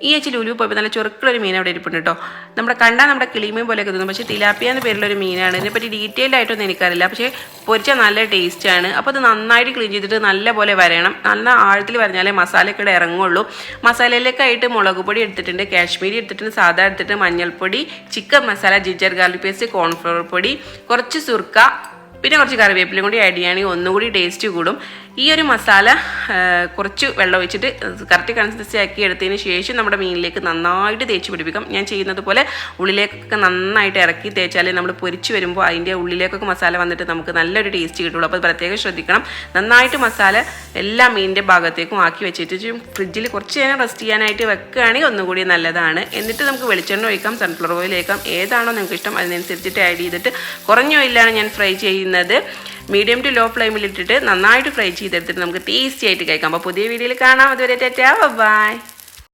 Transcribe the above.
ഈ ആഴ്ച ലുലു പോയപ്പോൾ നല്ല ചൊറുക്കുള്ളൊരു മീൻ അവിടെ ഇരിപ്പുണ്ട് കേട്ടോ. കണ്ടാൽ നമ്മുടെ കിളിമീൻ പോലെയൊക്കെ തോന്നും, പക്ഷേ തിലാപ്പിയ എന്ന പേരുള്ളൊരു മീനാണ്. ഇതിനെപ്പറ്റി ഡീറ്റെയിൽഡ് ആയിട്ടൊന്നും എനിക്കറിയില്ല, പക്ഷേ പൊരിച്ചാൽ നല്ല ടേസ്റ്റാണ്. അപ്പോൾ അത് നന്നായിട്ട് ക്ലീൻ ചെയ്തിട്ട് നല്ല പോലെ വരയണം. നല്ല ആഴത്തിൽ വരഞ്ഞാലേ മസാലയൊക്കെ ഇവിടെ ഇറങ്ങുള്ളൂ. മസാലയിലേക്കായിട്ട് മുളക് പൊടി എടുത്തിട്ടുണ്ട്, കാശ്മീരി എടുത്തിട്ടുണ്ട്, സാധാ എടുത്തിട്ട് മഞ്ഞൾപ്പൊടി, chicken masala, ginger garlic paste, cornflour പൊടി, കുറച്ച് സുർക്ക, പിന്നെ കുറച്ച് കറിവേപ്പിലയും കൂടി ആഡ് ചെയ്യുകയാണെങ്കിൽ ഒന്നുകൂടി ടേസ്റ്റ് കൂടും. ഈ ഒരു മസാല കുറച്ച് വെള്ളം ഒഴിച്ചിട്ട് കറക്റ്റ് കൺസിസ്റ്റൻസി ആക്കി എടുത്തതിന് ശേഷം നമ്മുടെ മീനിലേക്ക് നന്നായിട്ട് തേച്ച് പിടിപ്പിക്കാം. ഞാൻ ചെയ്യുന്നത് പോലെ ഉള്ളിലേക്കൊക്കെ നന്നായിട്ട് ഇറക്കി തേച്ചാലേ നമ്മൾ പൊരിച്ച് വരുമ്പോൾ അതിൻ്റെ ഉള്ളിലേക്കൊക്കെ മസാല വന്നിട്ട് നമുക്ക് നല്ലൊരു ടേസ്റ്റ് കിട്ടുള്ളൂ. അപ്പോൾ പ്രത്യേകം ശ്രദ്ധിക്കണം. നന്നായിട്ട് മസാല എല്ലാ മീനിൻ്റെ ഭാഗത്തേക്കും ആക്കി വെച്ചിട്ട് ഫ്രിഡ്ജിൽ കുറച്ച് നേരം റെസ്റ്റ് ചെയ്യാനായിട്ട് വെക്കുകയാണെങ്കിൽ ഒന്നുകൂടി നല്ലതാണ്. എന്നിട്ട് നമുക്ക് വെളിച്ചെണ്ണ ഒഴിക്കാം, സൺഫ്ലവർ ഓയിൽ ഒഴിക്കാം, ഏതാണോ നിങ്ങൾക്ക് ഇഷ്ടം അതിനനുസരിച്ചിട്ട് ആഡ് ചെയ്തിട്ട് കുറഞ്ഞ ഓയിലാണ് ഞാൻ ഫ്രൈ ചെയ്യുന്നത്. മീഡിയം ടു ലോ ഫ്ലെയിമിൽ ഇട്ടിട്ട് നന്നായിട്ട് ഫ്രൈ ചെയ്തെടുത്തിട്ട് നമുക്ക് ടേസ്റ്റി ആയിട്ട് കഴിക്കാം. അപ്പോൾ പുതിയ വീഡിയോയിൽ കാണാം. അതുവരെ ടാറ്റാ, ബൈ.